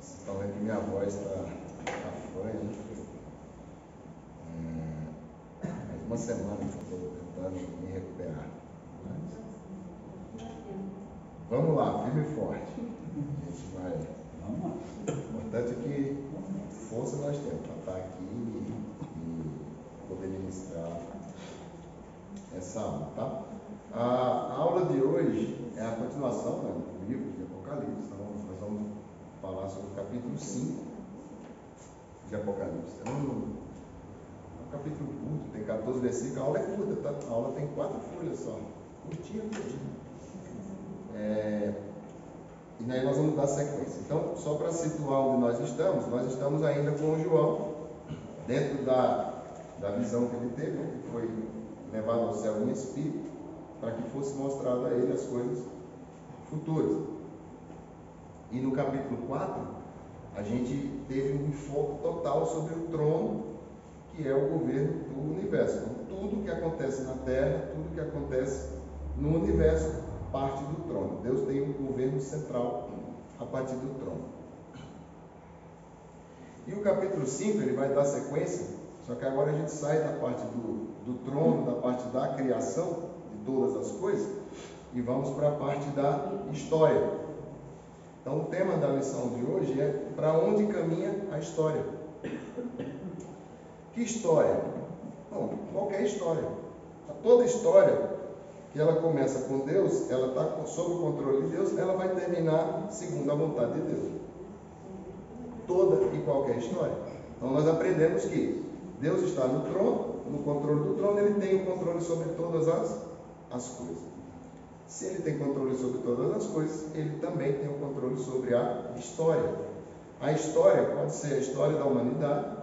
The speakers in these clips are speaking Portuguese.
Estão vendo que minha voz está fanha, né? Faz uma semana que eu estou tentando me recuperar. Mas vamos lá, firme e forte. A gente vai. O importante é que força nós temos para estar aqui e poder ministrar essa aula, tá? A aula de hoje é a continuação, né, do livro de Apocalipse. Então, nós vamos falar sobre o capítulo 5 de Apocalipse. É um capítulo curto, tem 14 versículos. A aula é curta, tá? A aula tem 4 folhas só. Curtinha, curtinha. E daí nós vamos dar sequência. Então, só para situar onde nós estamos ainda com o João, dentro da visão que ele teve, que foi levado ao céu em espírito, para que fosse mostrado a ele as coisas futuras. E no capítulo 4, a gente teve um enfoque total sobre o trono, que é o governo do universo. Então, tudo que acontece na Terra, tudo que acontece no universo, parte do trono. Deus tem um governo central a partir do trono. E o capítulo 5, ele vai dar sequência, só que agora a gente sai da parte do trono, da parte da criação de todas as coisas, e vamos para a parte da história. Então, o tema da lição de hoje é: para onde caminha a história? Que história? Bom, qualquer história. Toda história que ela começa com Deus, ela está sob o controle de Deus, ela vai terminar segundo a vontade de Deus. Toda e qualquer história. Então, nós aprendemos que Deus está no trono, no controle do trono, ele tem o controle sobre todas as coisas. Se ele tem controle sobre todas as coisas, ele também tem o controle sobre a história. A história pode ser a história da humanidade,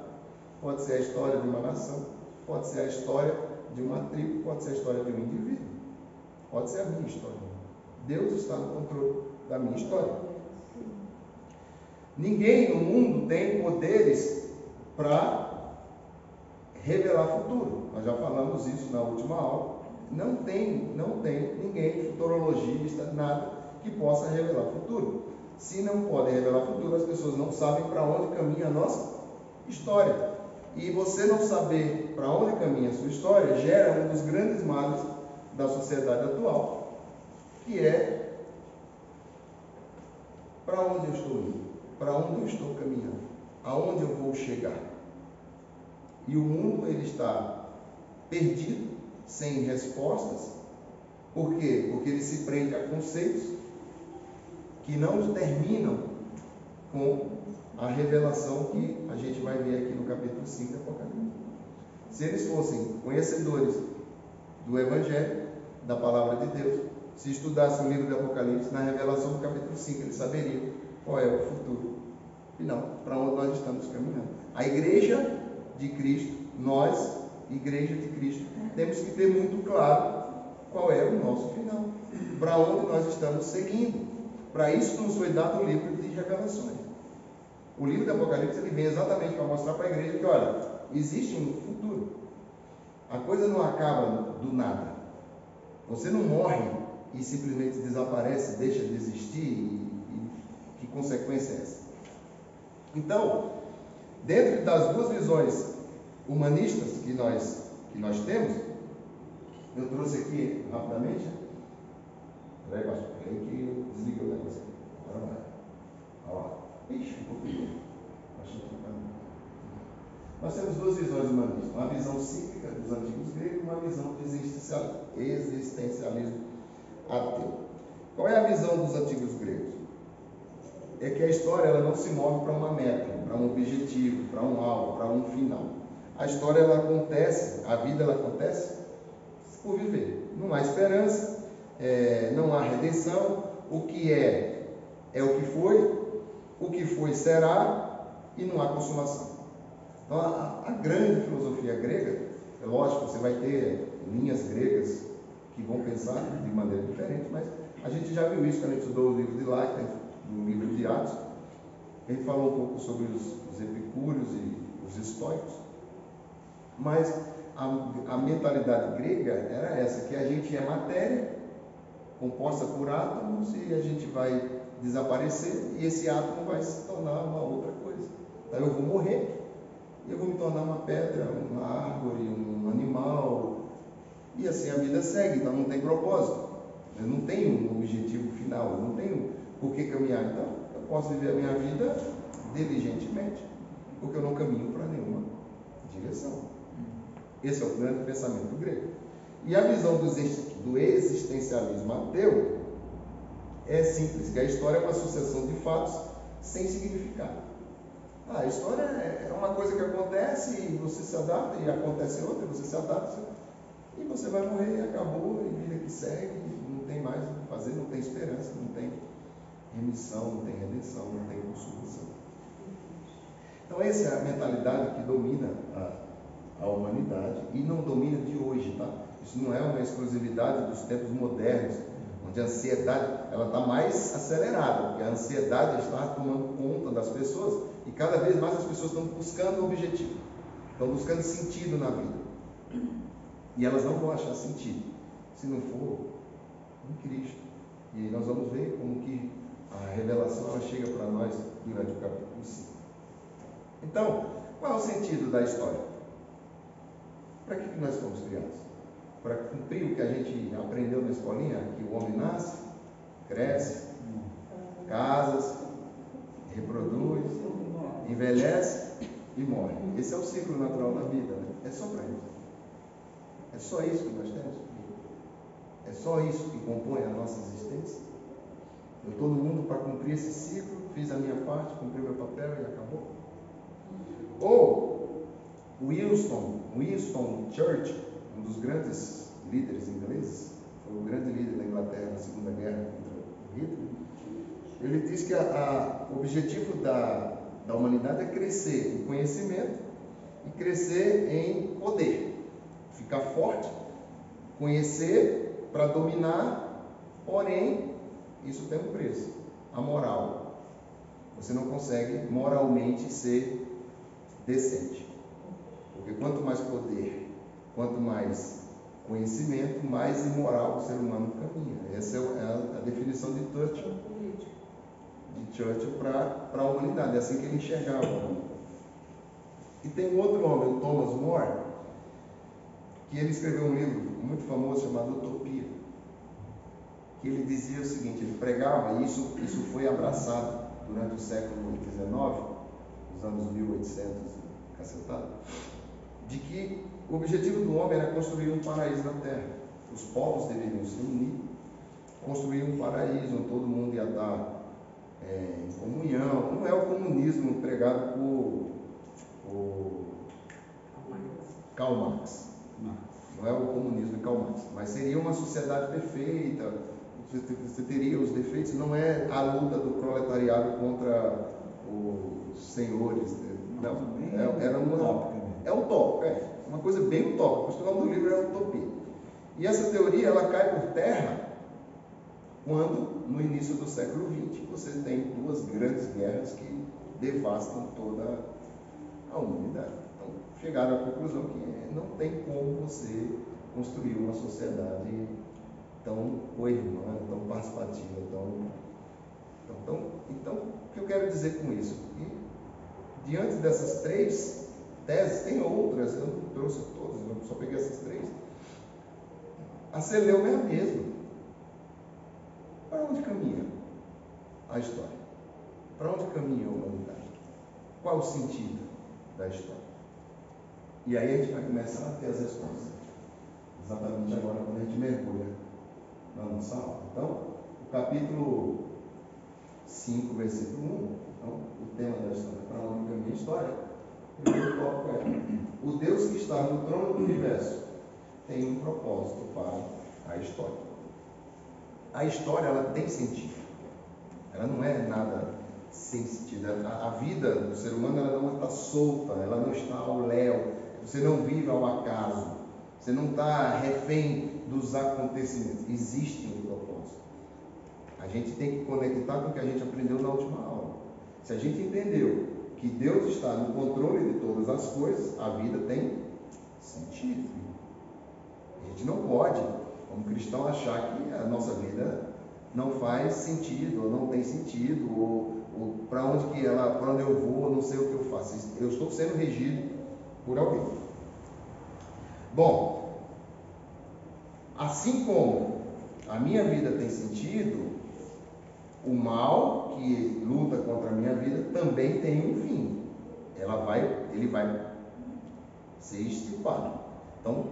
pode ser a história de uma nação, pode ser a história de uma tribo, pode ser a história de um indivíduo, pode ser a minha história. Deus está no controle da minha história. Ninguém no mundo tem poderes para revelar futuro. Nós já falamos isso na última aula. Não tem ninguém, futurologista, nada, que possa revelar futuro. Se não podem revelar futuro, as pessoas não sabem para onde caminha a nossa história. E você não saber para onde caminha a sua história gera um dos grandes males da sociedade atual, que é: para onde eu estou indo? Para onde eu estou caminhando? Aonde eu vou chegar? E o mundo, ele está perdido, sem respostas. Por quê? Porque ele se prende a conceitos que não terminam com a revelação que a gente vai ver aqui no capítulo 5 do Apocalipse. Se eles fossem conhecedores do Evangelho, da Palavra de Deus, se estudassem o livro do Apocalipse, na revelação do capítulo 5, eles saberiam qual é o futuro final, para onde nós estamos caminhando. A igreja de Cristo, nós, igreja de Cristo, temos que ter muito claro qual é o nosso final, para onde nós estamos seguindo. Para isso nos foi dado o livro de revelações. O livro do Apocalipse, ele vem exatamente para mostrar para a igreja que, olha, existe um futuro. A coisa não acaba do nada. Você não morre e simplesmente desaparece, deixa de existir. E que consequência é essa? Então, dentro das duas visões humanistas que nós temos, eu trouxe aqui rapidamente. Peraí, pastor, peraí que eu desliguei o negócio aqui. Agora vai. Olha lá. Ixi, um pouquinho. Nós temos duas visões humanistas. Uma visão cíclica dos antigos gregos e uma visão de existencialismo ateu. Qual é a visão dos antigos gregos? É que a história, ela não se move para uma meta, para um objetivo, para um alvo, para um final. A história, ela acontece, a vida, ela acontece por viver. Não há esperança, não há redenção. O que é o que foi será, e não há consumação. Então, a grande filosofia grega, é lógico, você vai ter linhas gregas que vão pensar de maneira diferente, mas a gente já viu isso quando a gente estudou o livro de Leibniz, no livro de Atos. A gente falou um pouco sobre os epicúreos e os estoicos, mas a mentalidade grega era essa, que a gente é matéria composta por átomos e a gente vai desaparecer e esse átomo vai se tornar uma outra coisa. Então eu vou morrer e eu vou me tornar uma pedra, uma árvore, um animal, e assim a vida segue. Então não tem propósito, eu não tenho um objetivo final, eu não tenho por que caminhar. Então eu posso viver a minha vida diligentemente, porque eu não caminho para nenhuma direção. Esse é o grande pensamento grego. E a visão do existencialismo ateu é simples, que a história é uma sucessão de fatos sem significado. A história é uma coisa que acontece e você se adapta, e acontece outra, e você se adapta, e você vai morrer e acabou, e vida que segue, não tem mais o que fazer, não tem esperança, não tem remissão, não tem redenção, não tem consolação. Então essa é a mentalidade que domina a humanidade e não domina de hoje, tá? Isso não é uma exclusividade dos tempos modernos, onde a ansiedade ela está mais acelerada, porque a ansiedade está tomando conta das pessoas e cada vez mais as pessoas estão buscando objetivo, estão buscando sentido na vida. E elas não vão achar sentido se não for em Cristo. E nós vamos ver como que a revelação ela chega para nós durante o capítulo 5. Então, qual é o sentido da história? Para que nós fomos criados? Para cumprir o que a gente aprendeu na escolinha, que o homem nasce, cresce, casa, reproduz, envelhece e morre. Esse é o ciclo natural da vida, né? É só para isso. É só isso que nós temos. É só isso que compõe a nossa existência. Eu estou no mundo para cumprir esse ciclo, fiz a minha parte, cumpri o meu papel e acabou. Ou Winston Churchill, um dos grandes líderes ingleses, foi o grande líder da Inglaterra na Segunda Guerra contra o Hitler, ele diz que o objetivo da humanidade é crescer em conhecimento e crescer em poder, ficar forte, conhecer para dominar, porém, isso tem um preço, a moral. Você não consegue moralmente ser decente. Porque quanto mais poder, quanto mais conhecimento, mais imoral o ser humano caminha. Essa é a definição de Churchill para a humanidade. É assim que ele enxergava a humanidade. E tem um outro homem, o Thomas More, que ele escreveu um livro muito famoso chamado Utopia. Que ele dizia o seguinte, ele pregava, e isso foi abraçado durante o século XIX, nos anos 1800, cacetado, de que o objetivo do homem era construir um paraíso na Terra. Os povos deveriam se unir, construir um paraíso onde todo mundo ia estar em comunhão. Não é o comunismo pregado por Karl Marx. Não é o comunismo de Karl Marx, mas seria uma sociedade perfeita. Você teria os defeitos, não é a luta do proletariado contra os senhores. Não, era uma... É utópico, uma coisa bem utópica. Por isso que o nome do livro é Utopia. E essa teoria ela cai por terra quando, no início do século XX, você tem duas grandes guerras que devastam toda a humanidade. Então, chegaram à conclusão que não tem como você construir uma sociedade tão co-irmã, tão participativa, Então, o que eu quero dizer com isso? E, diante dessas três teses, tem outras, eu não trouxe todas, eu só peguei essas três. A celeuma é a mesma. Para onde caminha a história? Para onde caminha a humanidade? Qual o sentido da história? E aí a gente vai começar a ter as respostas. Exatamente agora, quando a gente mergulha na nossa aula. Então, o capítulo 5, versículo 1, então, o tema da história, para onde caminha a história, o primeiro tópico é: o Deus que está no trono do universo tem um propósito para a história. A história, ela tem sentido. Ela não é nada sem sentido. A vida do ser humano, ela não está solta, ela não está ao léu. Você não vive ao acaso. Você não está refém dos acontecimentos. Existe um propósito. A gente tem que conectar com o que a gente aprendeu na última aula. Se a gente entendeu que Deus está no controle de todas as coisas, a vida tem sentido. A gente não pode como cristão, achar que a nossa vida não faz sentido, ou não tem sentido, ou para onde eu vou, não sei o que eu faço. Eu estou sendo regido por alguém. Bom, assim como a minha vida tem sentido, o mal que luta contra a minha vida também tem um fim. Ele vai ser extirpado. Então,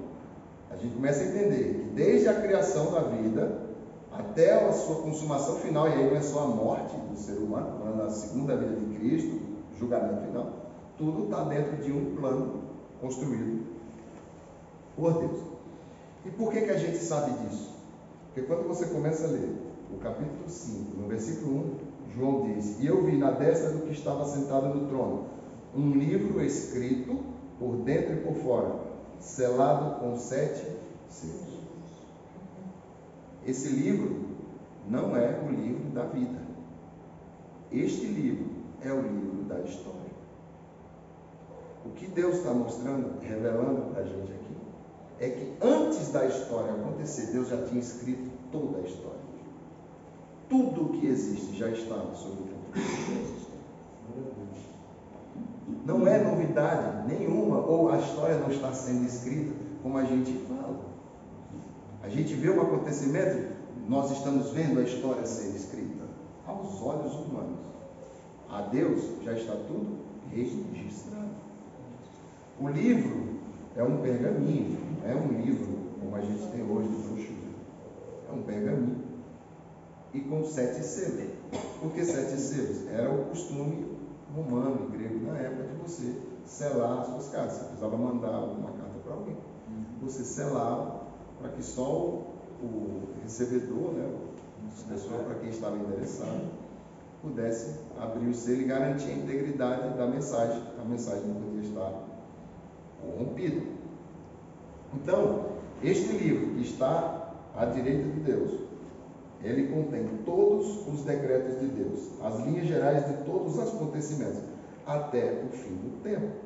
a gente começa a entender que desde a criação da vida até a sua consumação final, e aí não é só a morte do ser humano, mas a segunda vida de Cristo, julgamento final, tudo está dentro de um plano construído por Deus. E por que a gente sabe disso? Porque quando você começa a ler o capítulo 5, no versículo 1, João diz: e eu vi na destra do que estava sentado no trono um livro escrito por dentro e por fora, selado com 7 selos. Esse livro não é o livro da vida. Este livro é o livro da história. O que Deus está mostrando, revelando para a gente aqui, é que antes da história acontecer, Deus já tinha escrito toda a história. Tudo o que existe já está sob o controle. Não é novidade nenhuma, ou a história não está sendo escrita como a gente fala. A gente vê um acontecimento, nós estamos vendo a história ser escrita aos olhos humanos. A Deus já está tudo registrado. O livro é um pergaminho, não é um livro como a gente tem hoje de brochura. É um pergaminho e com 7 selos. Por que 7 selos? Era o costume romano e grego na época de você selar as suas cartas. Você precisava mandar alguma carta para alguém. Você selava para que só o recebedor, a pessoa para quem estava endereçado, pudesse abrir o selo e garantir a integridade da mensagem. A mensagem não podia estar corrompida. Então, este livro que está à direita de Deus, ele contém todos os decretos de Deus, as linhas gerais de todos os acontecimentos, até o fim do tempo.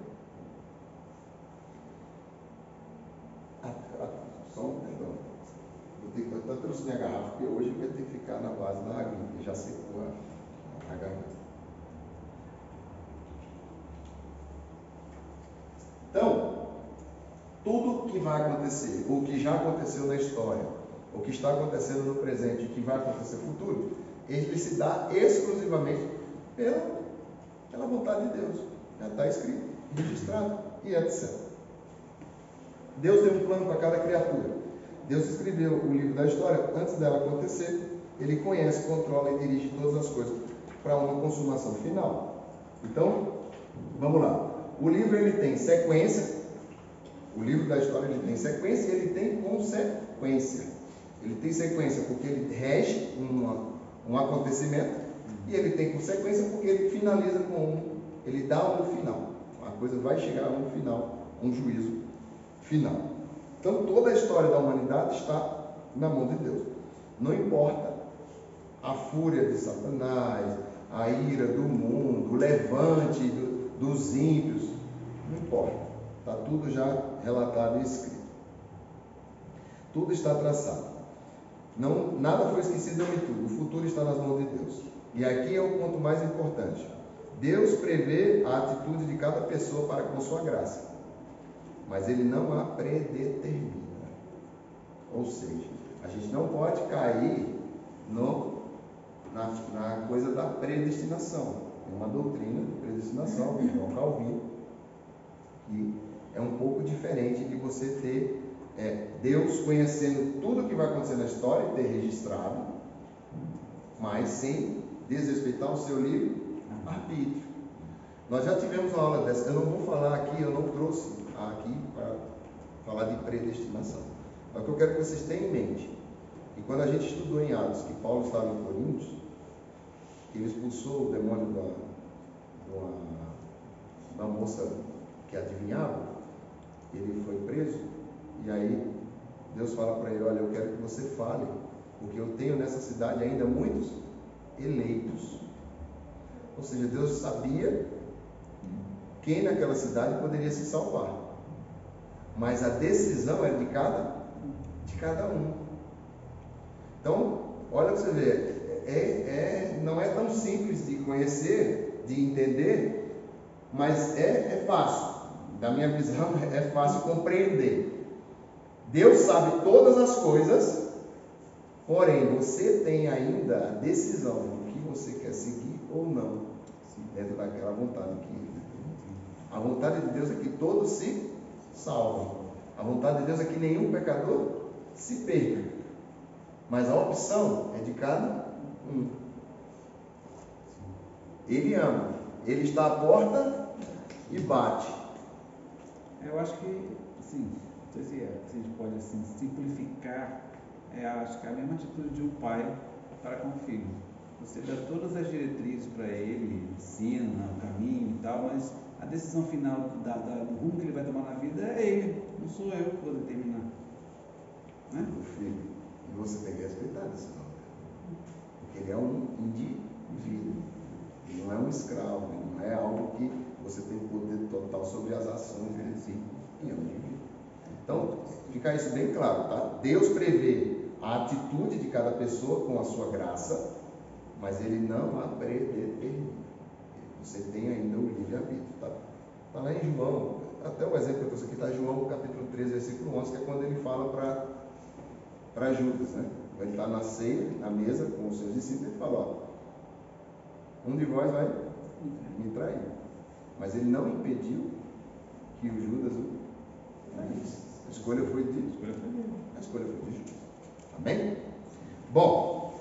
Só um perdão. Eu trouxe minha garrafa, porque hoje vai ter que ficar na base da água, porque já secou a garganta. Então, tudo que vai acontecer, ou que já aconteceu na história, o que está acontecendo no presente e o que vai acontecer no futuro, ele se dá exclusivamente pela vontade de Deus. Já está escrito, registrado e etc. Deus tem um plano para cada criatura. Deus escreveu o livro da história antes dela acontecer. Ele conhece, controla e dirige todas as coisas para uma consumação final. Então, vamos lá. O livro ele tem sequência. O livro da história ele tem sequência e ele tem consequência. Ele tem sequência porque ele rege um acontecimento, e ele tem consequência porque ele finaliza ele dá um final. A coisa vai chegar a um final, um juízo final. Então toda a história da humanidade está na mão de Deus. Não importa a fúria de Satanás, a ira do mundo, o levante dos ímpios, não importa. Está tudo já relatado e escrito. Tudo está traçado. Nada foi esquecido em tudo. O futuro está nas mãos de Deus. E aqui é o ponto mais importante. Deus prevê a atitude de cada pessoa para com sua graça, mas Ele não a predetermina. Ou seja, a gente não pode cair na coisa da predestinação. Tem uma doutrina de predestinação, de João Calvino, que é um pouco diferente de você ter Deus conhecendo tudo o que vai acontecer na história e ter registrado, mas sem desrespeitar o seu livre-arbítrio. Nós já tivemos uma aula dessa. Eu não vou falar aqui, eu não trouxe aqui para falar de predestinação. Mas o que eu quero que vocês tenham em mente, que quando a gente estudou em Atos, que Paulo estava em Coríntios, ele expulsou o demônio da moça que adivinhava, ele foi preso, e aí Deus fala para ele: olha, eu quero que você fale, porque eu tenho nessa cidade ainda muitos eleitos. Ou seja, Deus sabia quem naquela cidade poderia se salvar, mas a decisão era de cada um. Então, olha para você ver, não é tão simples de conhecer, de entender, mas é fácil. Da minha visão, é fácil compreender. Deus sabe todas as coisas, porém, você tem ainda a decisão do que você quer seguir ou não, dentro daquela vontade que... A vontade de Deus é que todos se salvem. A vontade de Deus é que nenhum pecador se perca. Mas a opção é de cada um. Ele ama. Ele está à porta e bate. Eu acho que, assim, não sei se a gente pode assim, simplificar, acho que é a mesma atitude de um pai para com o filho. Você dá todas as diretrizes para ele, ensina o caminho e tal, mas a decisão final do rumo que ele vai tomar na vida é ele, não sou eu que vou determinar. Né? O filho. E você tem que respeitar a decisão dele. Porque ele é um indivíduo. Ele não é um escravo, ele não é algo que você tem poder total sobre as ações dele, sim. Ele é um indivíduo. Então, fica isso bem claro, tá? Deus prevê a atitude de cada pessoa com a sua graça, mas ele não a predetermina. Você tem ainda o livre-arbítrio, tá? Está lá em João, até o exemplo que eu trouxe aqui está em João, capítulo 13, versículo 11, que é quando ele fala para Judas, né? Ele está na ceia, na mesa, com os seus discípulos, ele fala, ó, um de vós vai me trair. Mas ele não impediu que o Judas o traísse. A escolha foi de Judas. Amém? Bom,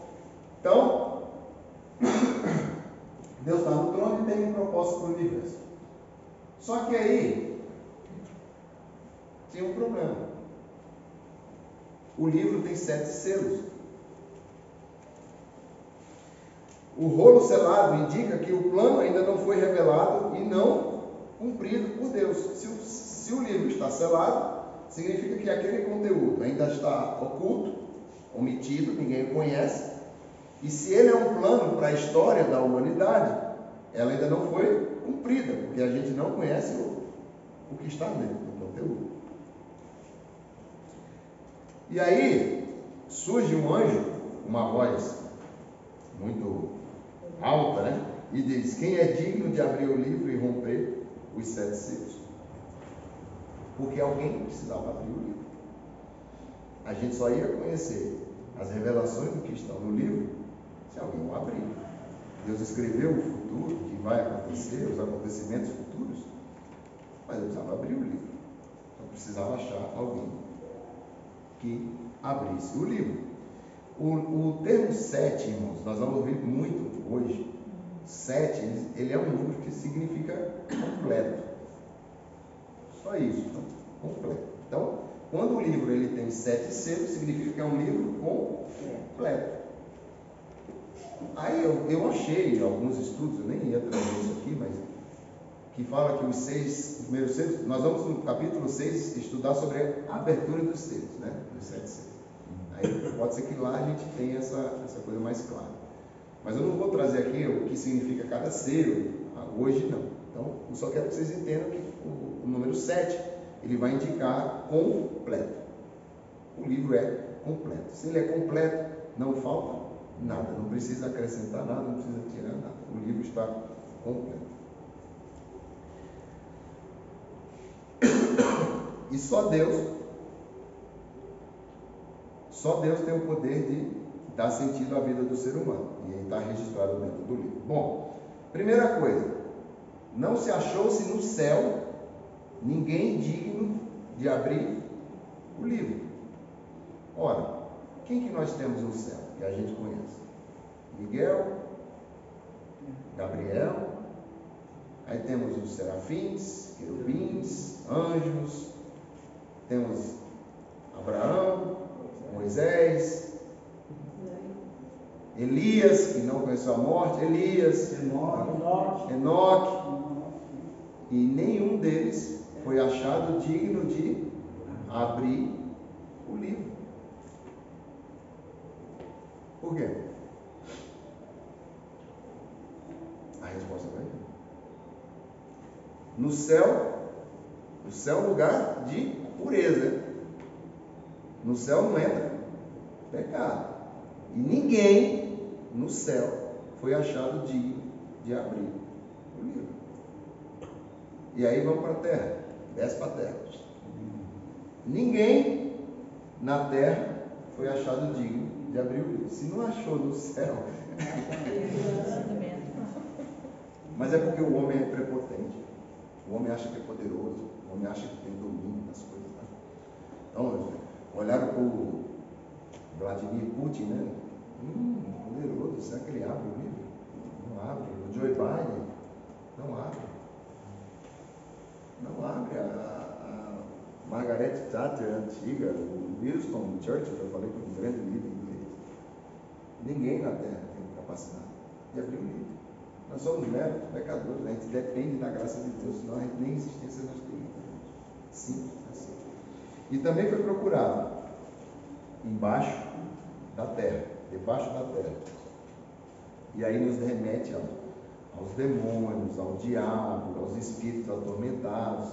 então, Deus está no trono e tem um propósito para o universo. Só que aí, tem um problema. O livro tem 7 selos. O rolo selado indica que o plano ainda não foi revelado e não cumprido por Deus. Se o livro está selado, significa que aquele conteúdo ainda está oculto, omitido, ninguém o conhece. E se ele é um plano para a história da humanidade, ela ainda não foi cumprida, porque a gente não conhece o que está dentro do conteúdo. E aí, surge um anjo, uma voz muito alta, né? E diz: quem é digno de abrir o livro e romper os 7 selos? Porque alguém precisava abrir o livro. A gente só ia conhecer as revelações do que estão no livro se alguém o abrir. Deus escreveu o futuro, o que vai acontecer, os acontecimentos futuros, mas eu precisava abrir o livro. Então precisava achar alguém que abrisse o livro. O termo 7, irmãos, nós vamos ouvir muito hoje. 7, ele é um número que significa completo. Só isso, então, completo. Então, quando o livro ele tem 7 selos, significa que é um livro completo. Aí eu achei alguns estudos, eu nem ia trazer isso aqui, mas que fala que os 6 primeiros selos, nós vamos no capítulo 6 estudar sobre a abertura dos selos, né? Dos 7 selos. Aí pode ser que lá a gente tenha essa coisa mais clara. Mas eu não vou trazer aqui o que significa cada selo, hoje não. Então, eu só quero que vocês entendam que o número 7, ele vai indicar completo. O livro é completo. Se ele é completo, não falta nada. Não precisa acrescentar nada, não precisa tirar nada. O livro está completo. E só Deus tem o poder de dar sentido à vida do ser humano. E ele está registrado dentro do livro. Bom, primeira coisa, não se achou-se no céu ninguém digno de abrir o livro. Ora, quem que nós temos no céu que a gente conhece? Miguel, Gabriel, aí temos os serafins, querubins, anjos, temos Abraão, Moisés, Elias, que não conheceu a morte, Enoque, e nenhum deles foi achado digno de abrir o livro. Por quê? A resposta vai vir. No céu, o céu é um lugar de pureza. No céu não entra pecado. E ninguém no céu foi achado digno de abrir o livro. E aí vamos para a terra, desce para a terra. Ninguém na terra foi achado digno de abrir o livro. Se não achou no céu, mas é porque o homem é prepotente. O homem acha que é poderoso. O homem acha que tem domínio das coisas. Né? Então, olharam para o Vladimir Putin, né? Poderoso. Será que ele abre o livro? Não abre. O Joe Biden não abre. Não abre. A Margaret Thatcher, antiga, o Winston Churchill, que eu falei que é um grande líder inglês. Ninguém na Terra tem capacidade de abrir o livro. Nós somos meros pecadores, a gente depende da graça de Deus, senão a gente nem existência nós teríamos. Simples assim. E também foi procurado embaixo da terra, debaixo da terra. E aí nos remete aos demônios, ao diabo, aos espíritos atormentados.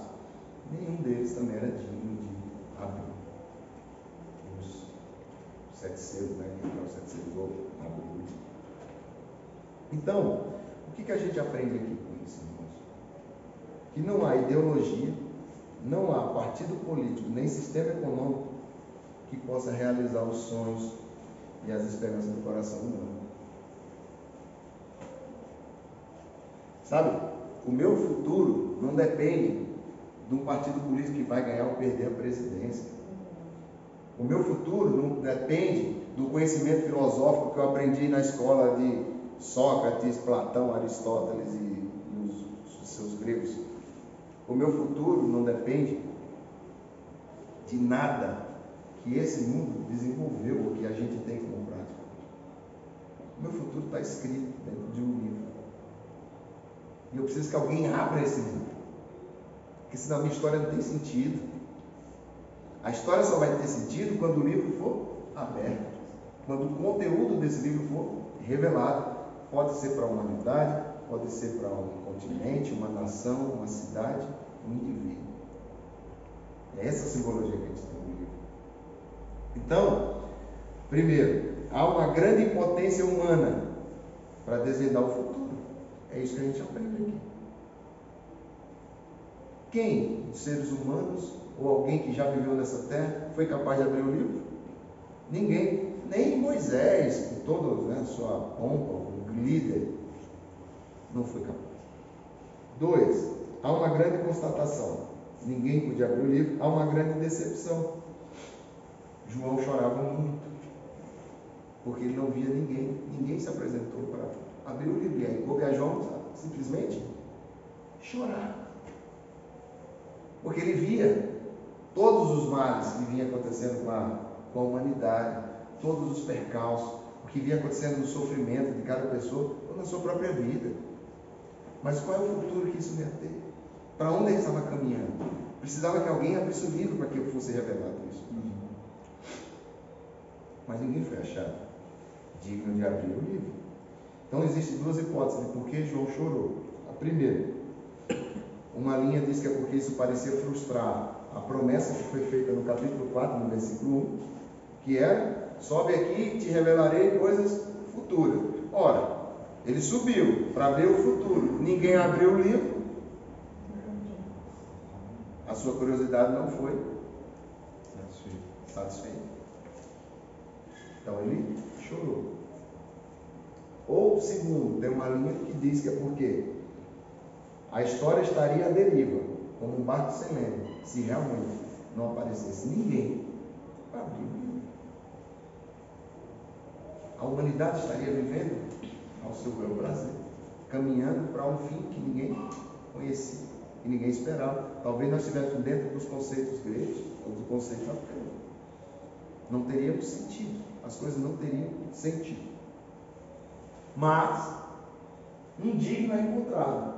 Nenhum deles também era digno de abrir os sete selos, né? Que os sete selos ou abrir. Então, o que a gente aprende aqui com isso, irmãos? Que não há ideologia, não há partido político, nem sistema econômico que possa realizar os sonhos e as esperanças do coração humano. Sabe, o meu futuro não depende de um partido político que vai ganhar ou perder a presidência. O meu futuro não depende do conhecimento filosófico que eu aprendi na escola de Sócrates, Platão, Aristóteles e os seus gregos. O meu futuro não depende de nada que esse mundo desenvolveu ou que a gente tem como prática. O meu futuro está escrito dentro de um livro. E eu preciso que alguém abra esse livro. Porque senão a minha história não tem sentido. A história só vai ter sentido quando o livro for aberto. Quando o conteúdo desse livro for revelado. Pode ser para a humanidade, pode ser para um continente, uma nação, uma cidade, um indivíduo. É essa a simbologia que a gente tem no livro. Então, primeiro, há uma grande potência humana para desvendar o futuro. É isso que a gente aprende aqui. Quem dos seres humanos, ou alguém que já viveu nessa terra, foi capaz de abrir o livro? Ninguém. Nem Moisés, com toda a sua pompa, o líder, não foi capaz. 2. Há uma grande constatação. Ninguém podia abrir o livro. Há uma grande decepção. João chorava muito, porque ele não via ninguém. Ninguém se apresentou para abrir o livro. E aí coube a João simplesmente chorar. Porque ele via todos os males que vinham acontecendo com a humanidade, todos os percalços, o que vinha acontecendo no sofrimento de cada pessoa ou na sua própria vida. Mas qual é o futuro que isso ia ter? Para onde ele estava caminhando? Precisava que alguém abrisse o livro para que fosse revelado isso. Mas ninguém foi achado digno de abrir o livro. Então existem duas hipóteses de por que João chorou. A primeira, uma linha diz que é porque isso parecia frustrar a promessa que foi feita no capítulo 4, no versículo 1, que era: sobe aqui e te revelarei coisas futuras. Ora, ele subiu para ver o futuro, ninguém abriu o livro, a sua curiosidade não foi satisfeita. Então ele chorou. Ou segundo, tem uma linha que diz que é porque a história estaria à deriva, como um barco sem leme, se realmente não aparecesse ninguém para abrir o livro. A humanidade estaria vivendo ao seu bel prazer, caminhando para um fim que ninguém conhecia, que ninguém esperava. Talvez nós estivéssemos dentro dos conceitos gregos ou dos conceitos africanos. Não teríamos sentido, as coisas não teriam sentido. Mas um digno é encontrado.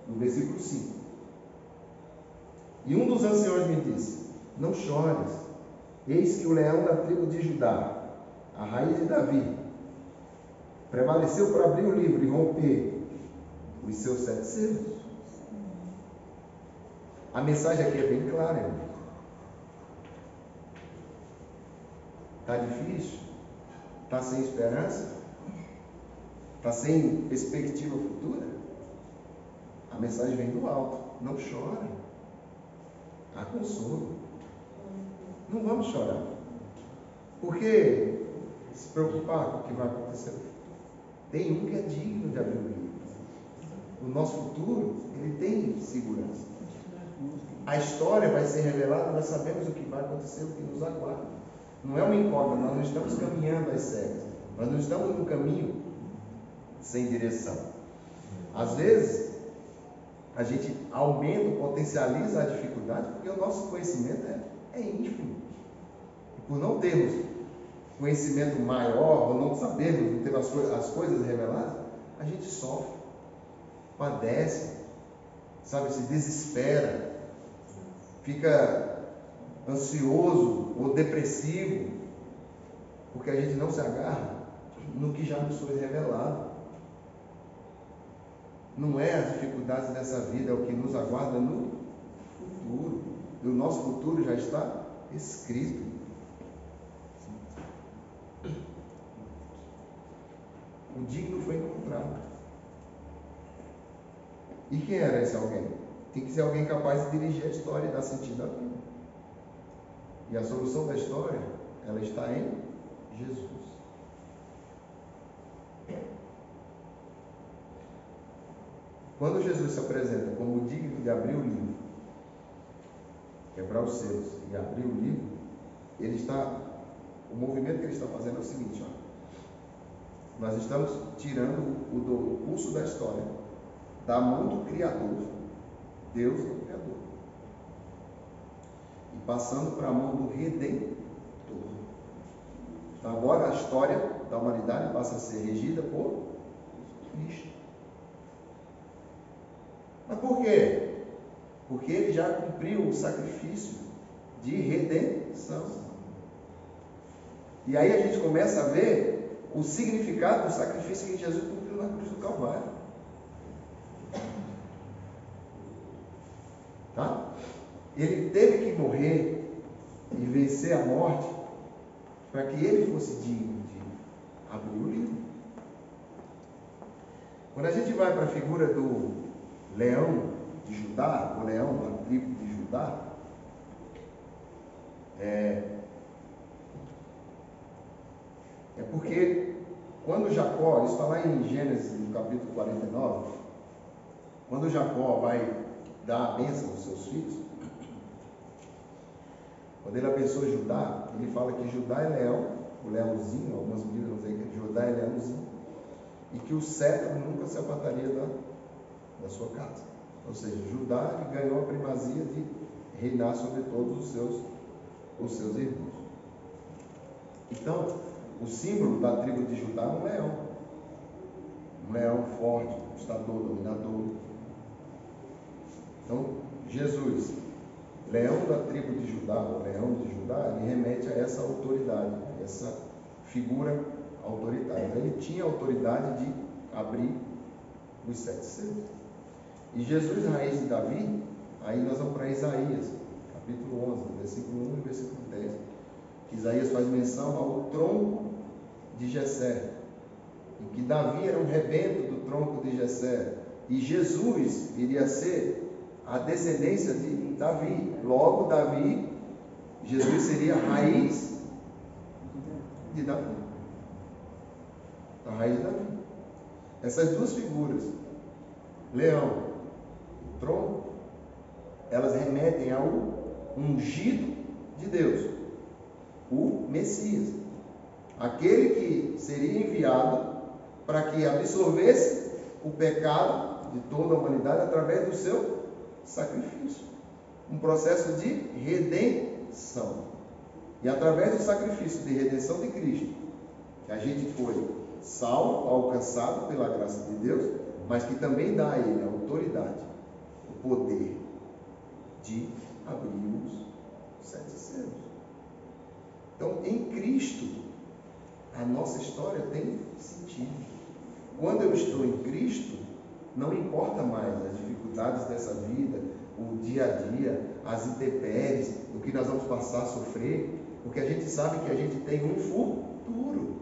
No versículo 5. E um dos anciões me disse: não chores, eis que o leão da tribo de Judá, a raiz de Davi, prevaleceu para abrir o livro e romper os seus 7 selos. A mensagem aqui é bem clara, irmão. Está difícil? Está sem esperança? Está sem perspectiva futura? A mensagem vem do alto. Não chore. Há consolo. Não vamos chorar. Por que se preocupar com o que vai acontecer? Tem um que é digno de abrir o livro. O nosso futuro, ele tem segurança. A história vai ser revelada, nós sabemos o que vai acontecer, o que nos aguarda. Não é uma incógnita, nós não estamos caminhando às cegas. Nós não estamos no caminho sem direção. Às vezes, a gente aumenta, potencializa a dificuldade, porque o nosso conhecimento é ínfimo. E por não termos conhecimento maior, ou não sabermos, não ter as coisas reveladas, a gente sofre, padece, sabe, se desespera, fica ansioso ou depressivo, porque a gente não se agarra no que já nos foi revelado. Não é as dificuldades dessa vida, é o que nos aguarda no futuro. E o nosso futuro já está escrito. O digno foi encontrado. E quem era esse alguém? Tem que ser alguém capaz de dirigir a história e dar sentido à vida. E a solução da história, ela está em Jesus. Quando Jesus se apresenta como digno de abrir o livro, quebrar os selos e abrir o livro, o movimento que ele está fazendo é o seguinte, nós estamos tirando o curso da história da mão do Criador, Deus é o Criador, e passando para a mão do Redentor. Então agora a história da humanidade passa a ser regida por Cristo. Mas por quê? Porque ele já cumpriu o sacrifício de redenção. E aí a gente começa a ver o significado do sacrifício que Jesus cumpriu na cruz do Calvário. Tá? Ele teve que morrer e vencer a morte para que ele fosse digno de abrir o livro. Quando a gente vai para a figura do leão de Judá, o leão da tribo de Judá, é porque quando Jacó, isso está lá em Gênesis, no capítulo 49, quando Jacó vai dar a bênção aos seus filhos, quando ele abençoa Judá, ele fala que Judá é leão, o leãozinho, algumas bíblias vão dizer que Judá é leãozinho, e que o cetro nunca se apartaria da sua casa. Ou seja, Judá ganhou a primazia de reinar sobre todos os seus irmãos. Então, o símbolo da tribo de Judá é um leão forte, conquistador, dominador. Então, Jesus, leão da tribo de Judá, o leão de Judá, ele remete a essa autoridade, essa figura autoritária. Então, ele tinha a autoridade de abrir os 7 selos. E Jesus, raiz de Davi, aí nós vamos para Isaías, capítulo 11, versículo 1 e versículo 10. Isaías faz menção ao tronco de Jessé, e que Davi era um rebento do tronco de Jessé, e Jesus iria ser a descendência de Davi. Logo, Jesus seria a raiz de Davi. A raiz de Davi. Essas duas figuras, leão e tronco, elas remetem ao ungido de Deus, o Messias, aquele que seria enviado para que absorvesse o pecado de toda a humanidade através do seu sacrifício, um processo de redenção. E através do sacrifício de redenção de Cristo, que a gente foi salvo, alcançado pela graça de Deus, mas que também dá a ele a autoridade, o poder de abrir os 7 selos. Então, em Cristo, a nossa história tem sentido. Quando eu estou em Cristo, não importa mais as dificuldades dessa vida, o dia a dia, as intempéries, o que nós vamos passar a sofrer. Porque a gente sabe que a gente tem um futuro.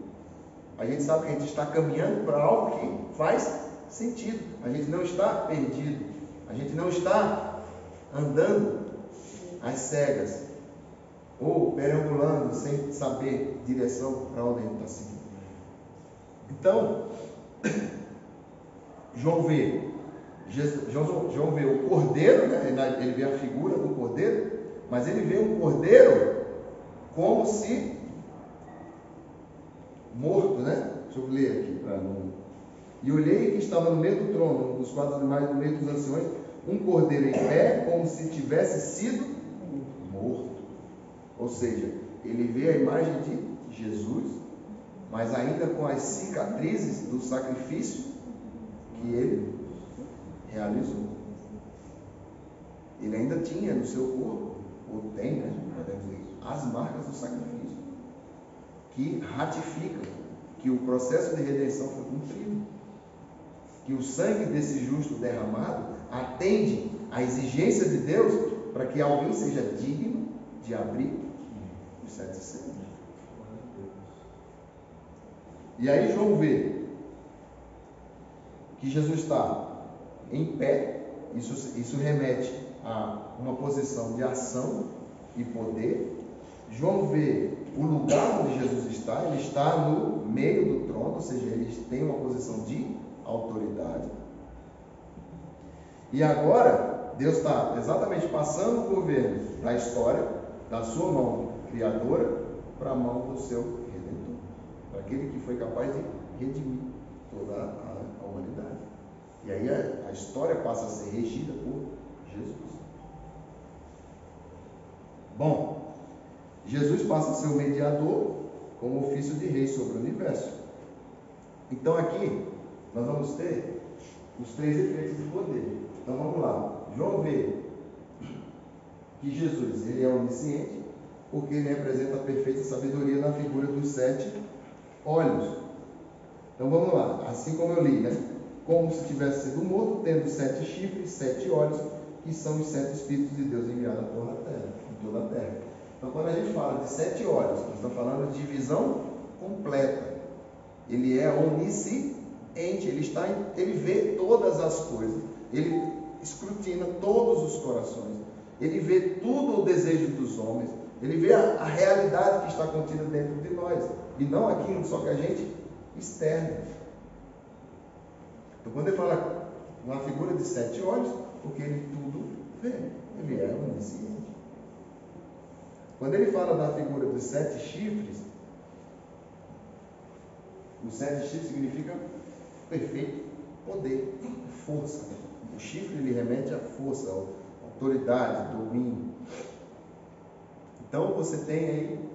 A gente sabe que a gente está caminhando para algo que faz sentido. A gente não está perdido. A gente não está andando às cegas ou perambulando sem saber direção para onde a gente está seguindo. Então, João vê o cordeiro, né? Ele vê a figura do cordeiro, mas ele vê um cordeiro como se morto, né? Deixa eu ler aqui para não. E olhei que estava no meio do trono, um dos quatro animais, no meio dos anciões, um cordeiro em pé, como se tivesse sido morto. Ou seja, ele vê a imagem de Jesus, mas ainda com as cicatrizes do sacrifício que ele realizou. Ele ainda tinha no seu corpo, ou tem, né, as marcas do sacrifício, que ratificam que o processo de redenção foi cumprido, que o sangue desse justo derramado atende à exigência de Deus para que alguém seja digno de abrir os 7 selos. E aí João vê que Jesus está em pé. Isso remete a uma posição de ação e poder. João vê o lugar onde Jesus está. Ele está no meio do trono, ou seja, ele tem uma posição de autoridade. E agora Deus está exatamente passando o governo da história, da sua mão criadora, para a mão do seu Redentor, para aquele que foi capaz de redimir toda a humanidade. E aí a história passa a ser regida por Jesus. Bom, Jesus passa a ser o mediador com o ofício de rei sobre o universo. Então aqui nós vamos ter os 3 efeitos de poder. Então vamos lá. João vê que Jesus ele é onisciente, porque ele representa a perfeita sabedoria na figura dos 7 olhos. Então vamos lá. Assim como eu li, né? Como se tivesse sido morto, tendo 7 chifres, 7 olhos, que são os 7 Espíritos de Deus enviados a toda a terra. Então quando a gente fala de 7 olhos, nós estamos falando de visão completa. Ele é onisciente, ele vê todas as coisas, ele escrutina todos os corações, ele vê tudo o desejo dos homens, ele vê a realidade que está contida dentro de nós, e não aquilo só que a gente externa. Então quando ele fala uma figura de 7 olhos, porque ele tudo vê, ele é onisciente. Quando ele fala da figura dos 7 chifres, os 7 chifres significa perfeito poder, força. O chifre ele remete à força, à autoridade, domínio. Então você tem aí,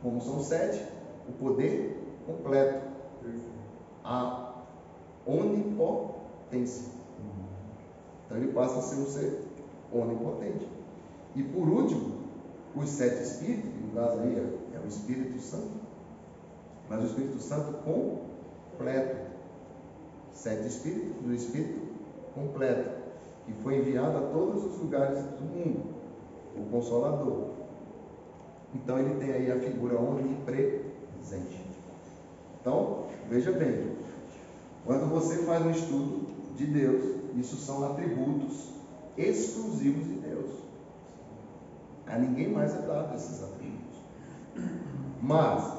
como são 7, o poder completo, a onipotência. Então ele passa a ser um ser onipotente. E por último, os 7 espíritos, que no caso aí é o Espírito Santo, mas o Espírito Santo completo. 7 espíritos do Espírito completo, que foi enviado a todos os lugares do mundo, o Consolador. Então ele tem aí a figura onipresente. Então, veja bem, quando você faz um estudo de Deus, isso são atributos exclusivos de Deus. A ninguém mais é dado esses atributos. Mas,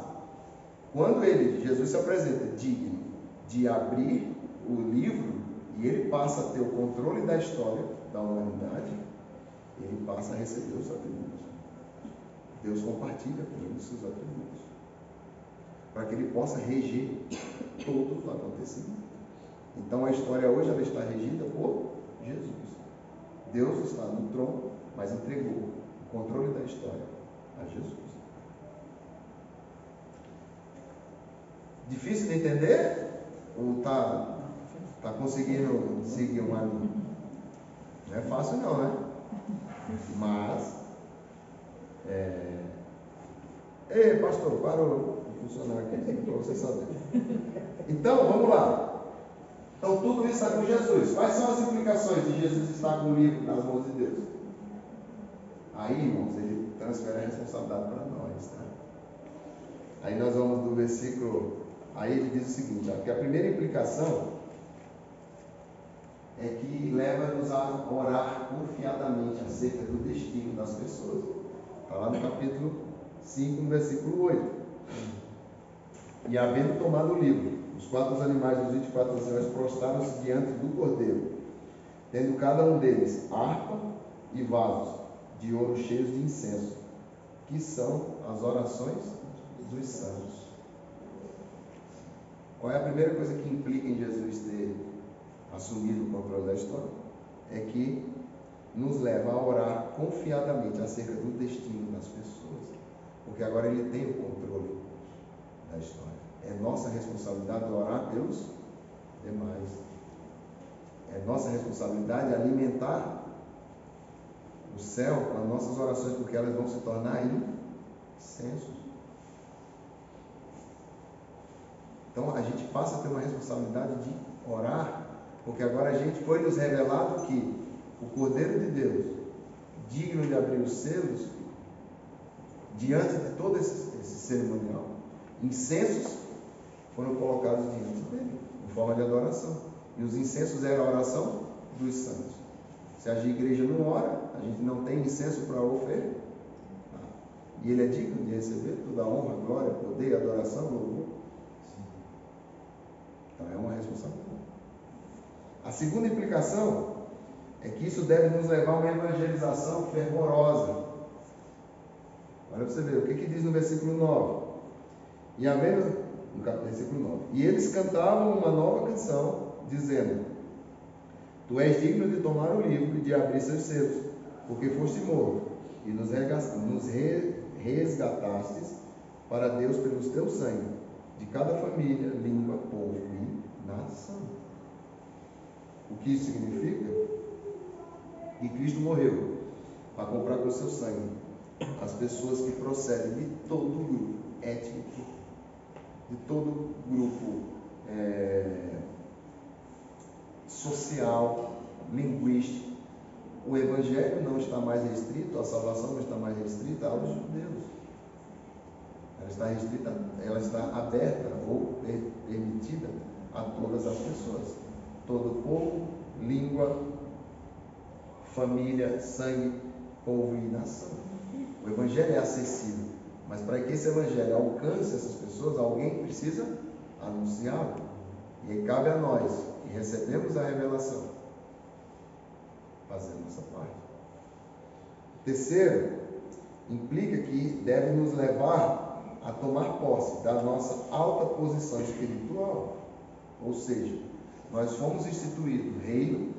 quando Jesus se apresenta digno de abrir o livro, e ele passa a ter o controle da história da humanidade, ele passa a receber os atributos. Deus compartilha com ele os seus atributos, para que ele possa reger todos os acontecimentos. Então a história hoje ela está regida por Jesus. Deus está no trono, mas entregou o controle da história a Jesus. Difícil de entender? Ou está conseguindo seguir uma linha? Não é fácil não, né? Mas ei, pastor, parou de funcionar aqui para você saber. Então, vamos lá. Então, tudo isso está com Jesus. Quais são as implicações de Jesus estar com o livro nas mãos de Deus? Aí, irmãos, ele transfere a responsabilidade para nós, tá? Aí nós vamos do versículo, aí ele diz o seguinte, ó, que a primeira implicação é que leva-nos a orar confiadamente acerca do destino das pessoas. Está lá no capítulo 5, no versículo 8. E havendo tomado o livro, os 4 animais dos 24 anciões prostraram-se diante do Cordeiro, tendo cada um deles harpa e vasos de ouro cheios de incenso, que são as orações dos santos. Qual é a primeira coisa que implica em Jesus ter assumido o controle da história? É que nos leva a orar confiadamente acerca do destino das pessoas, porque agora ele tem o controle da história. É nossa responsabilidade orar pelos demais. É nossa responsabilidade alimentar o céu com as nossas orações, porque elas vão se tornar incensos. Então a gente passa a ter uma responsabilidade de orar, porque agora a gente foi nos revelado que o Cordeiro de Deus, digno de abrir os selos, diante de todo esse cerimonial, incensos foram colocados diante dele, em forma de adoração. E os incensos eram a oração dos santos. Se a igreja não ora, a gente não tem incenso para oferecer. E ele é digno de receber toda a honra, glória, poder, adoração, louvor. Então é uma responsabilidade. A segunda implicação é que isso deve nos levar a uma evangelização fervorosa. Olha para você ver, o que diz no versículo 9? E havendo, no versículo 9, e eles cantavam uma nova canção, dizendo: Tu és digno de tomar o livro e de abrir seus selos, porque foste morto, e nos resgatastes para Deus pelo teu sangue, de cada família, língua, povo e nação. O que isso significa? Que Cristo morreu para comprar com o seu sangue as pessoas que procedem de todo o grupo étnico, de todo o grupo social, linguístico. O Evangelho não está mais restrito, a salvação não está mais restrita aos judeus. Ela está aberta ou permitida a todas as pessoas. Todo povo, língua, família, sangue, povo e nação. O Evangelho é acessível, mas para que esse Evangelho alcance essas pessoas, alguém precisa anunciá-lo. E aí cabe a nós, que recebemos a revelação, fazer nossa parte. Terceiro, implica que deve nos levar a tomar posse da nossa alta posição espiritual. Ou seja, nós fomos instituídos reino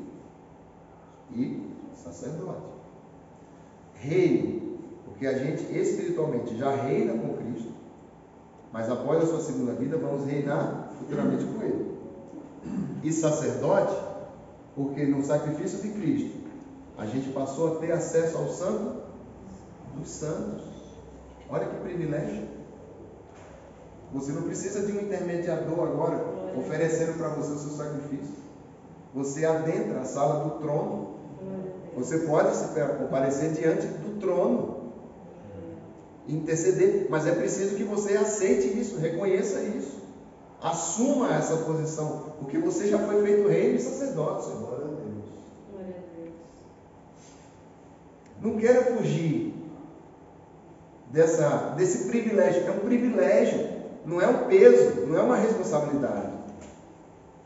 e sacerdote. Reino, porque a gente espiritualmente já reina com Cristo, mas após a sua segunda vida vamos reinar futuramente com Ele. E sacerdote, porque no sacrifício de Cristo a gente passou a ter acesso ao Santo dos Santos. Olha que privilégio. Você não precisa de um intermediador agora oferecendo para você o seu sacrifício. Você adentra a sala do trono. Você pode se comparecer diante do trono, interceder, mas é preciso que você aceite isso, reconheça isso, assuma essa posição, porque você já foi feito rei e sacerdote. Glória a Deus. Glória a Deus. Não quero fugir desse privilégio. É um privilégio, não é um peso, não é uma responsabilidade.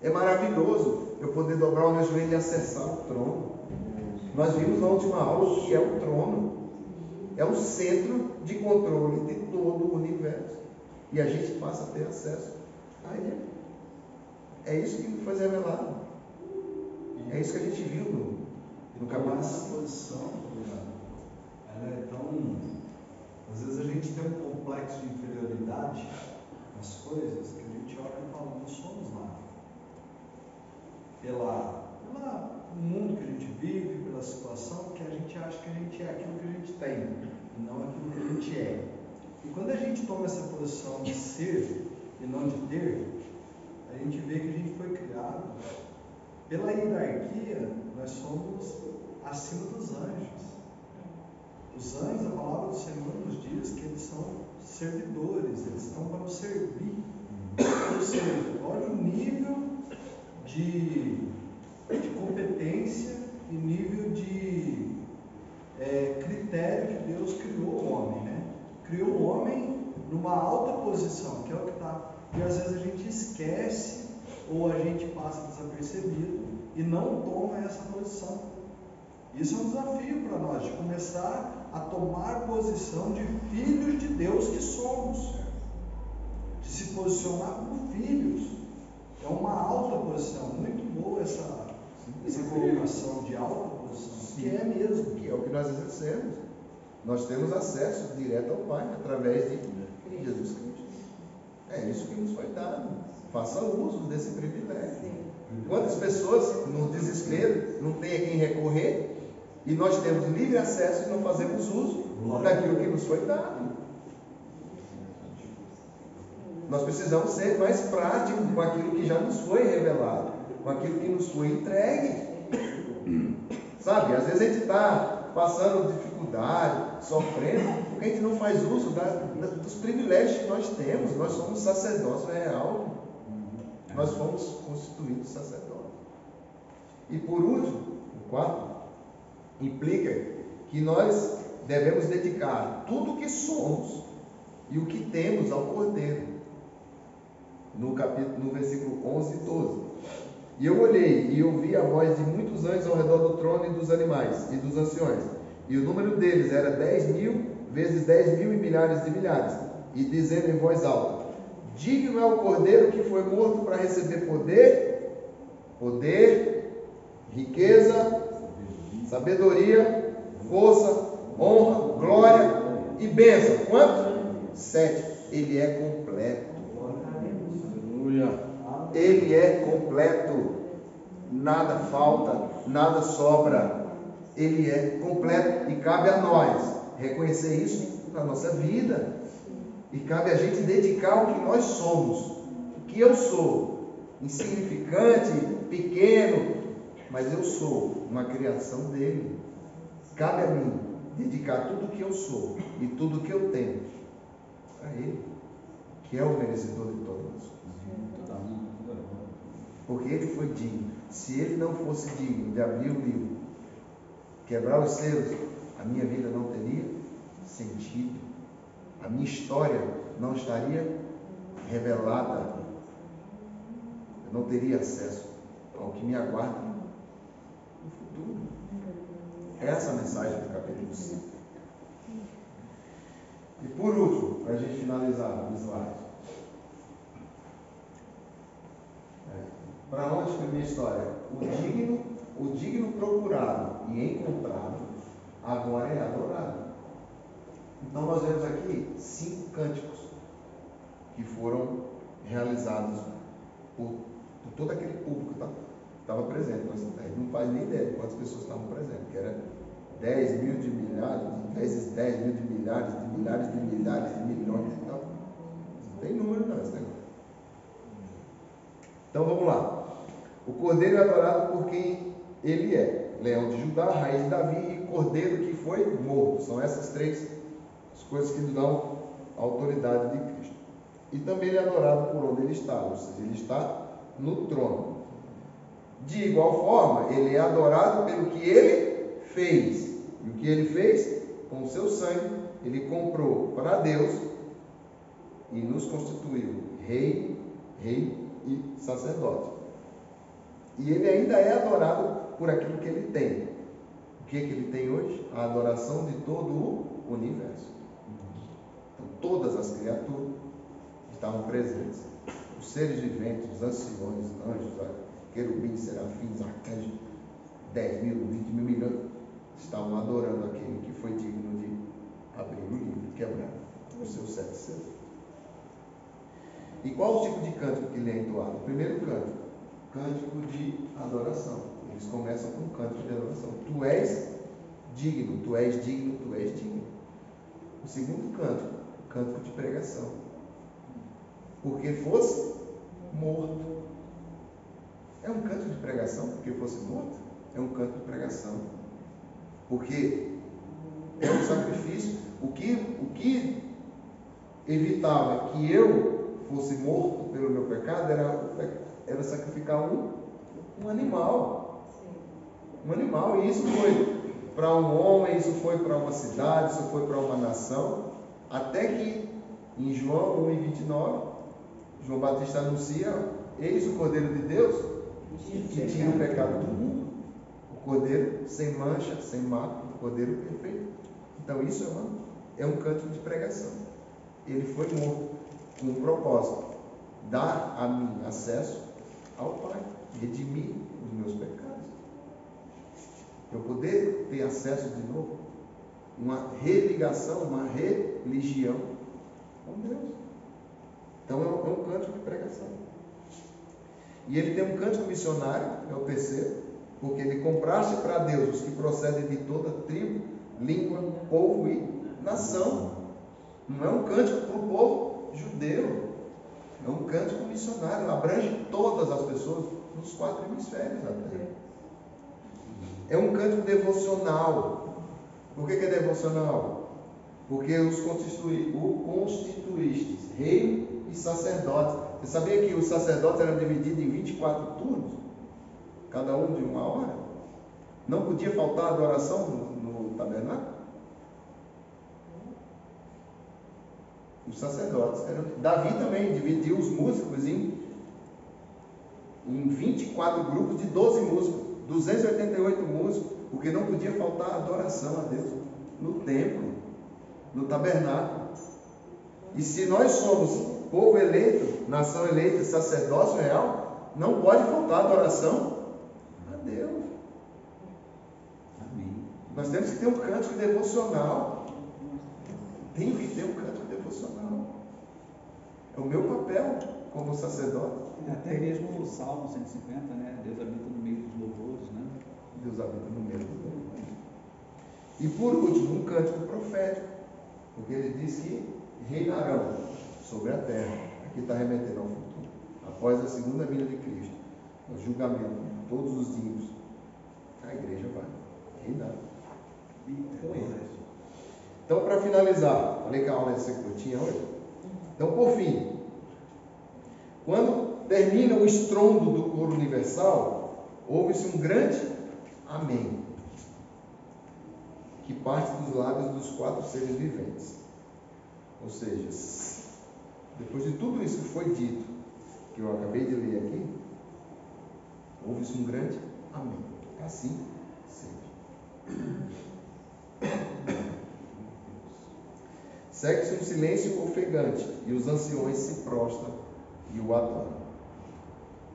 É maravilhoso eu poder dobrar o meu joelho e acessar o trono. Nós vimos na última aula o que é o trono. É o centro de controle de todo o universo. E a gente passa a ter acesso a ele. É isso que foi revelado. É isso que a gente viu no capítulo. Essa posição, ela é tão... Às vezes a gente tem um complexo de inferioridade nas coisas que a gente olha e fala, não somos nada. Pelo mundo que a gente vive, pela situação, que a gente acha que a gente é aquilo que a gente tem, e não aquilo que a gente é. E quando a gente toma essa posição de ser e não de ter, a gente vê que a gente foi criado, pela hierarquia, nós somos acima dos anjos. Os anjos, a palavra do Senhor nos diz que eles são servidores, eles estão para nos servir. Ou seja, olha o nível de competência e nível de critério que Deus criou o homem, né? Criou o homem numa alta posição, que é o que está. E às vezes a gente esquece ou a gente passa desapercebido e não toma essa posição. Isso é um desafio para nós, de começar a tomar posição de filhos de Deus que somos, de se posicionar como filhos. É uma alta posição, muito boa essa colocação de alta posição, que é mesmo. Que é o que nós exercemos. Nós temos acesso direto ao Pai através de Jesus Cristo. É isso que nos foi dado. Faça uso desse privilégio. Quantas pessoas, no desespero, não têm a quem recorrer, e nós temos livre acesso e não fazemos uso daquilo que nos foi dado. Nós precisamos ser mais práticos com aquilo que já nos foi revelado, com aquilo que nos foi entregue. Sabe, às vezes a gente está passando dificuldade, sofrendo, porque a gente não faz uso dos privilégios que nós temos. Nós somos sacerdócio real. Nós fomos constituídos sacerdotes. E por último, o quarto, implica que nós devemos dedicar tudo o que somos e o que temos ao Cordeiro. No versículo 11 e 12. E eu olhei e ouvi a voz de muitos anjos ao redor do trono e dos animais e dos anciões. E o número deles era 10.000 vezes 10.000 e milhares de milhares. E dizendo em voz alta: digno é o Cordeiro que foi morto para receber poder, riqueza, sabedoria, força, honra, glória e bênção. Quanto? 7. Ele é completo. Ele é completo. Nada falta, nada sobra. Ele é completo. E cabe a nós reconhecer isso na nossa vida. E cabe a gente dedicar o que nós somos. O que eu sou. Insignificante, pequeno, mas eu sou uma criação dele. Cabe a mim dedicar tudo o que eu sou e tudo o que eu tenho a ele, que é o merecedor de todas as coisas. Porque ele foi digno. Se ele não fosse digno de abrir o livro, quebrar os selos, a minha vida não teria sentido. A minha história não estaria revelada. Eu não teria acesso ao que me aguarda no futuro. Essa é a mensagem do capítulo 5. E por último, para a gente finalizar o slide. Para onde foi minha história? O digno procurado e encontrado, agora é adorado. Então nós vemos aqui 5 cânticos que foram realizados por todo aquele público que estava presente. A gente não faz nem ideia de quantas pessoas estavam presentes, que era 10 mil de milhares, vezes 10 mil de milhares, de milhares, de milhares, de milhões e tal. Não tem número não esse negócio. Então vamos lá. O Cordeiro é adorado por quem ele é. Leão de Judá, raiz de Davi e Cordeiro que foi morto. São essas 3 as coisas que nos dão a autoridade de Cristo. E também ele é adorado por onde ele está, ou seja, ele está no trono. De igual forma, ele é adorado pelo que ele fez. E o que ele fez? Com o seu sangue, ele comprou para Deus e nos constituiu rei e sacerdote. E ele ainda é adorado por aquilo que ele tem. O que ele tem hoje? A adoração de todo o universo. Então, todas as criaturas estavam presentes. Os seres viventes, os anciões, anjos, querubins, serafins, arcanjos, 10 mil, 20 mil milhões, estavam adorando aquele que foi digno de abrir o livro e quebrar os seus 7 selos. E qual o tipo de cântico que ele é entoado? O primeiro cântico de adoração. Eles começam com um cântico de adoração. Tu és digno, tu és digno, tu és digno. O segundo cântico de pregação. Porque fosse morto. É um canto de pregação porque fosse morto? É um canto de pregação. Porque é um sacrifício. O que evitava que eu fosse morto pelo meu pecado era sacrificar um animal. Um animal. E isso foi para um homem, isso foi para uma cidade, isso foi para uma nação. Até que em João 1:29, João Batista anuncia: eis o Cordeiro de Deus que tira o pecado do mundo. O Cordeiro sem mancha, sem mácula, o Cordeiro perfeito. Então isso é um cântico de pregação. Ele foi morto com um propósito: dar a mim acesso ao Pai, redimir os meus pecados, eu poder ter acesso de novo, uma religação, uma religião com Deus. Então é um cântico de pregação. E ele tem um cântico missionário, é o terceiro, porque ele compraste para Deus os que procedem de toda tribo, língua, povo e nação. Não é um cântico para o povo judeu, é um cântico missionário, abrange todas as pessoas nos 4 hemisférios da terra. É um cântico devocional. Por que é devocional? Porque o constituístes rei e sacerdote. Você sabia que os sacerdotes eram divididos em 24 turnos? Cada um de 1 hora? Não podia faltar adoração no tabernáculo? Os sacerdotes Davi também dividiu os músicos em 24 grupos de 12 músicos, 288 músicos, porque não podia faltar adoração a Deus no templo, no tabernáculo. E se nós somos povo eleito, nação eleita, sacerdócio real, não pode faltar adoração a Deus. Amém. Nós temos que ter um cântico devocional. Tem que ter um cântico devocional. É o meu papel como sacerdote. Até mesmo o Salmo 150, né? Deus habita no meio dos louvores, né? Deus habita no meio dos louvores. E por último, um cântico profético, porque ele diz que reinarão sobre a terra. Aqui está remetendo ao futuro. Após a segunda vinda de Cristo, o julgamento de todos os dignos, a igreja vai reinar com ele. Então, para finalizar, falei que a aula ia ser curtinha hoje. Então, por fim, quando termina o estrondo do coro universal, ouve-se um grande amém, que parte dos lábios dos 4 seres viventes. Ou seja, depois de tudo isso que foi dito, que eu acabei de ler aqui, ouve-se um grande amém. Assim seja. Segue-se um silêncio ofegante, e os anciões se prostram e o adoram.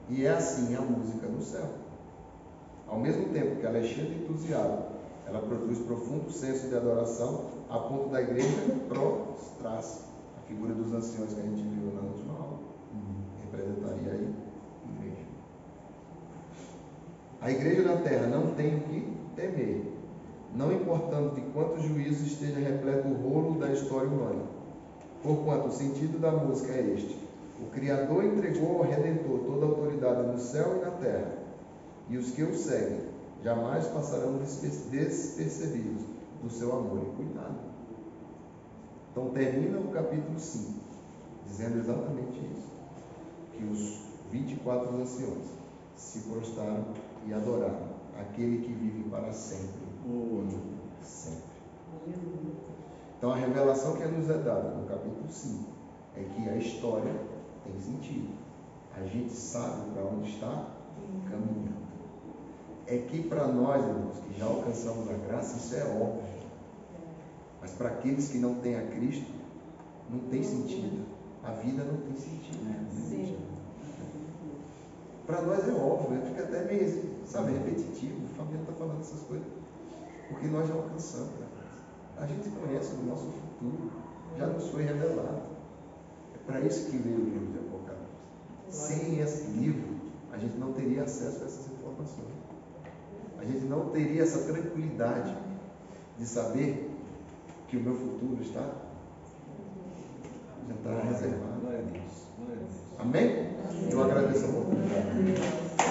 E é assim a música no céu. Ao mesmo tempo que ela é cheia de entusiasmo, ela produz profundo senso de adoração, a ponto da igreja prostrar-se. A figura dos anciões que a gente viu na última aula representaria aí a igreja. A igreja na terra não tem o que temer, não importando de quantos juízos esteja repleto o rolo da história humana. Porquanto o sentido da música é este: o Criador entregou ao Redentor toda a autoridade no céu e na terra, e os que o seguem jamais passarão despercebidos do seu amor e cuidado. Então termina o capítulo 5, dizendo exatamente isso, que os 24 anciões se prostraram e adoraram aquele que vive para sempre. Sempre. Então a revelação que nos é dada no capítulo 5 é que a história tem sentido. A gente sabe para onde está caminhando. É que para nós, irmãos, que já alcançamos a graça, isso é óbvio. Mas para aqueles que não têm a Cristo, não tem sentido. A vida não tem sentido. Para nós é óbvio, fica até meio, repetitivo. O Fabiano está falando essas coisas. Porque nós já alcançamos. A gente conhece o nosso futuro, já nos foi revelado. É para isso que veio o livro de Apocalipse. Sem esse livro, a gente não teria acesso a essas informações. A gente não teria essa tranquilidade de saber que o meu futuro já está reservado. Glória a Deus. Glória a Deus. Amém? Eu agradeço a oportunidade.